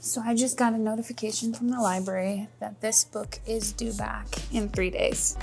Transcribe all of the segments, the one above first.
So I just got a notification from the library that this book is due back in 3 days.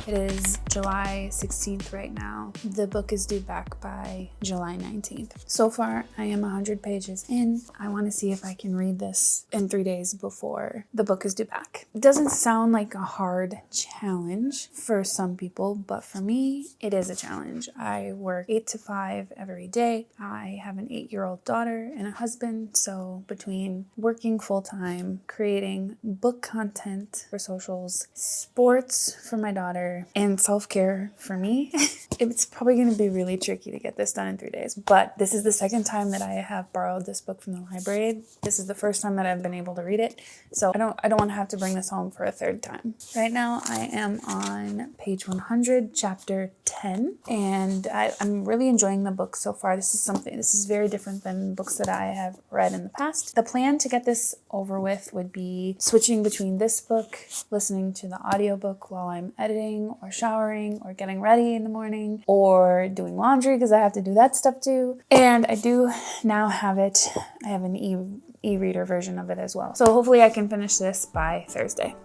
It is July 16th right now. The book is due back by July 19th. So far, I am 100 pages in. I want to see if I can read this in 3 days before the book is due back. It doesn't sound like a hard challenge for some people, but for me, it is a challenge. I work 8 to 5 every day. I have an 8-year-old daughter and a husband, so between working full-time, creating book content for socials, sports for my daughter, and self-care for me, it's probably going to be really tricky to get this done in 3 days. But this is the second time that I have borrowed this book from the library. This is the first time that I've been able to read it, so I don't want to have to bring this home for a third time. Right now, I am on page 100, chapter 10, and I'm really enjoying the book so far. This is very different than books that I have read in the past. The plan to get this over with would be switching between this book, listening to the audiobook while I'm editing or showering or getting ready in the morning or doing laundry because I have to do that stuff too. And I do now have it. I have an e-reader version of it as well. So hopefully I can finish this by Thursday.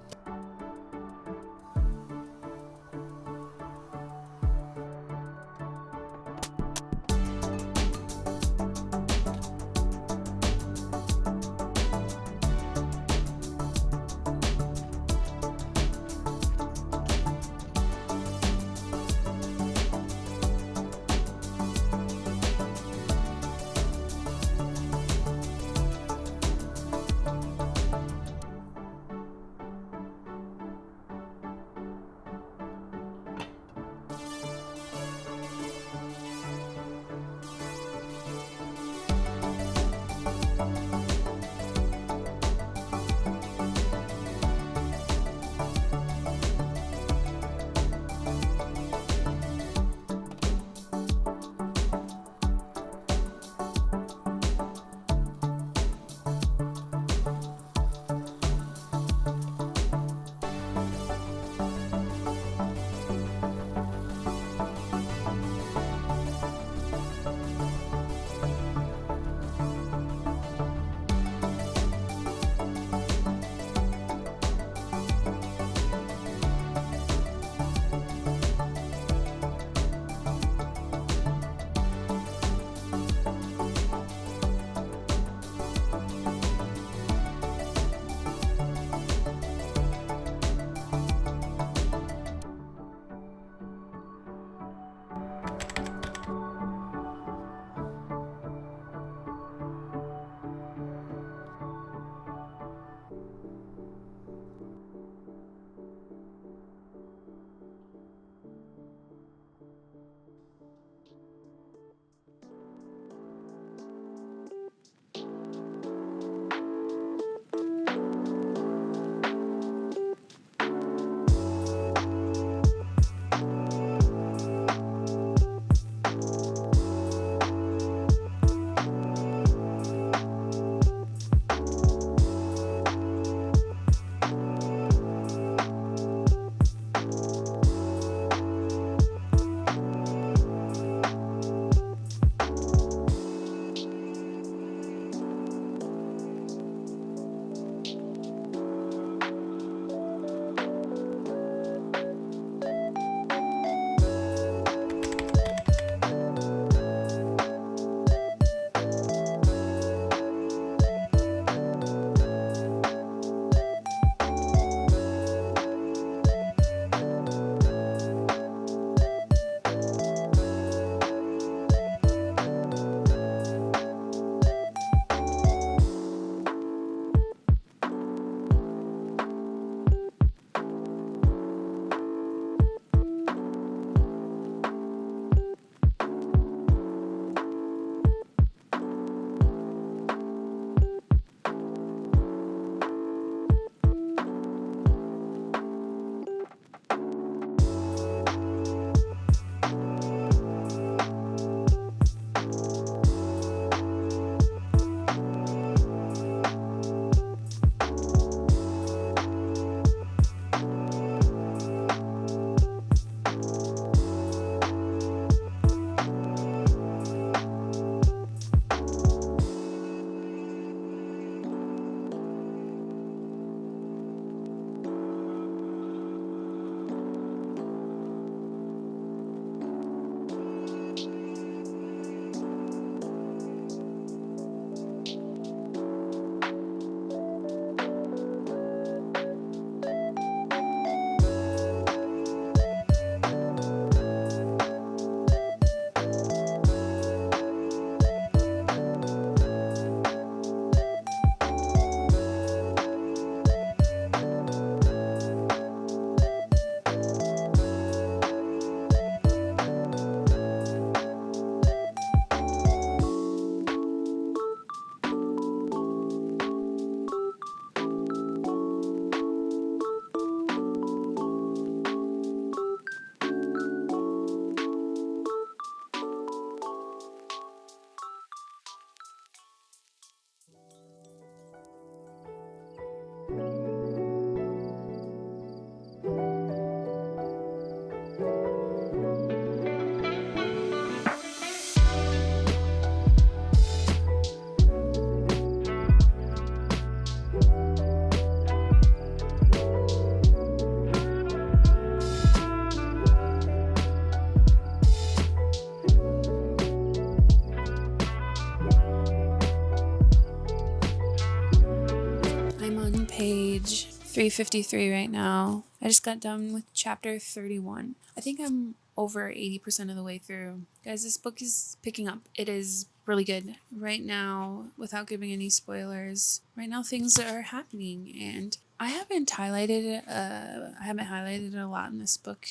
page 353 right now. I just got done with chapter 31. I think I'm over 80% of the way through. Guys, this book is picking up. It is really good. Right now, without giving any spoilers, right now things are happening, and I haven't highlighted a lot in this book,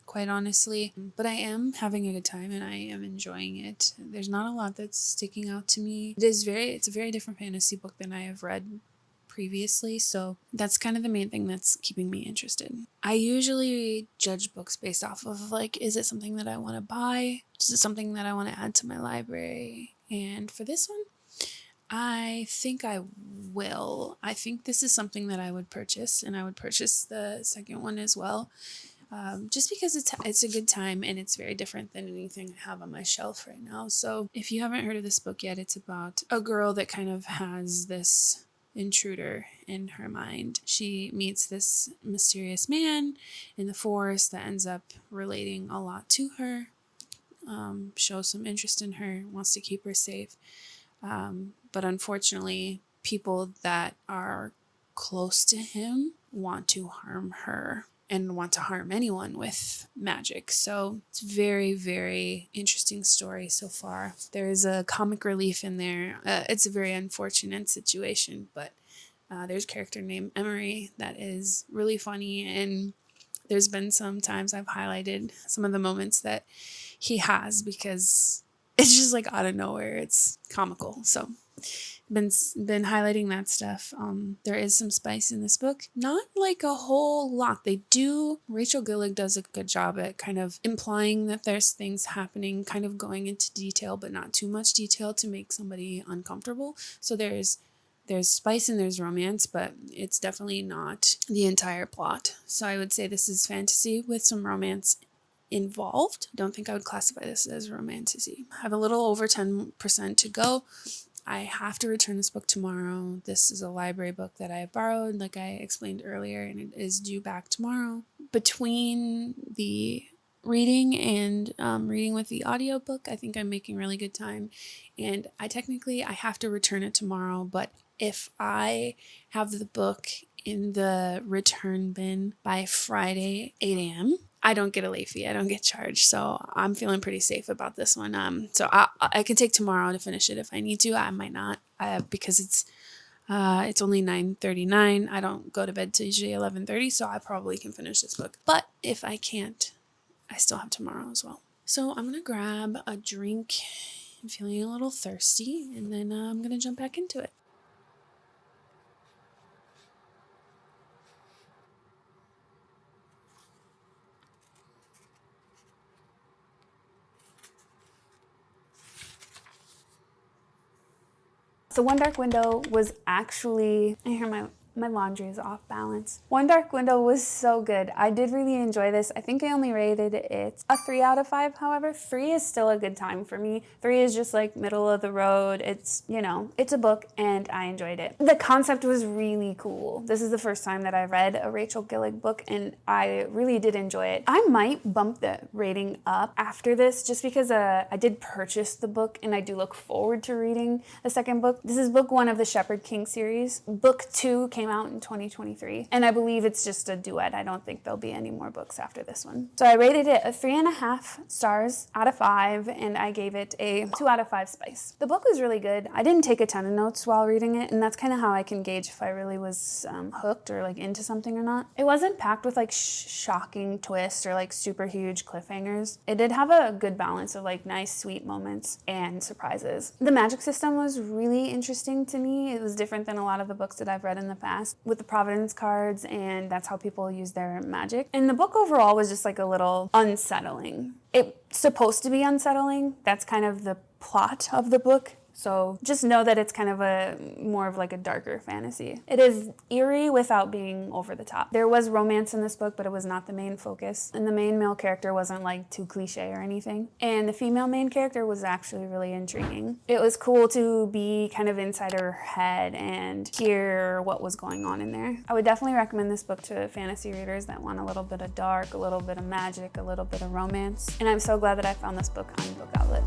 quite honestly, but I am having a good time and I am enjoying it. There's not a lot that's sticking out to me. It's a very different fantasy book than I have read previously, so that's kind of the main thing that's keeping me interested. I usually judge books based off of, like, is it something that I want to buy? Is it something that I want to add to my library? And for this one, I think I will. I think this is something that I would purchase, and I would purchase the second one as well. Just because it's a good time and it's very different than anything I have on my shelf right now. So if you haven't heard of this book yet, it's about a girl that kind of has this intruder in her mind. She meets this mysterious man in the forest that ends up relating a lot to her, shows some interest in her, wants to keep her safe. But unfortunately, people that are close to him want to harm her and want to harm anyone with magic. So it's very, very interesting story so far. There is a comic relief in there. It's a very unfortunate situation, but there's a character named Emery that is really funny, and there's been some times I've highlighted some of the moments that he has because it's just like out of nowhere. It's comical. So been highlighting that stuff. There is some spice in this book, not like a whole lot. Rachel Gillig does a good job at kind of implying that there's things happening, kind of going into detail, but not too much detail to make somebody uncomfortable. So there's spice and there's romance, but it's definitely not the entire plot. So I would say this is fantasy with some romance involved. Don't think I would classify this as romantasy. I have a little over 10% to go. I have to return this book tomorrow. This is a library book that I borrowed, like I explained earlier, and it is due back tomorrow. Between the reading and reading with the audiobook, I think I'm making really good time. And I have to return it tomorrow, but if I have the book in the return bin by Friday, 8 a.m., I don't get a late fee. I don't get charged. So I'm feeling pretty safe about this one. So I can take tomorrow to finish it if I need to. I might not because it's only 9:39. I don't go to bed till usually 11:30, so I probably can finish this book. But if I can't, I still have tomorrow as well. So I'm going to grab a drink. I'm feeling a little thirsty, and then I'm going to jump back into it. So One Dark Window was actually, I hear my laundry is off balance. One Dark Window was so good. I did really enjoy this. I think I only rated it a 3 out of 5. However, 3 is still a good time for me. 3 is just like middle of the road. It's, it's a book and I enjoyed it. The concept was really cool. This is the first time that I read a Rachel Gillig book and I really did enjoy it. I might bump the rating up after this just because I did purchase the book and I do look forward to reading the second book. This is book 1 of the Shepherd King series. Book 2 came out in 2023, and I believe it's just a duet. I don't think there'll be any more books after this one. So I rated it a 3.5 stars out of 5, and I gave it a 2 out of 5 spice. The book was really good. I didn't take a ton of notes while reading it, and that's kind of how I can gauge if I really was hooked or like into something or not. It wasn't packed with like shocking twists or like super huge cliffhangers. It did have a good balance of like nice sweet moments and surprises. The magic system was really interesting to me. It was different than a lot of the books that I've read in the past with the Providence cards, and that's how people use their magic. And the book overall was just like a little unsettling. It's supposed to be unsettling. That's kind of the plot of the book. So just know that it's kind of more of like a darker fantasy. It is eerie without being over the top. There was romance in this book, but it was not the main focus. And the main male character wasn't like too cliche or anything. And the female main character was actually really intriguing. It was cool to be kind of inside her head and hear what was going on in there. I would definitely recommend this book to fantasy readers that want a little bit of dark, a little bit of magic, a little bit of romance. And I'm so glad that I found this book on Book Outlet.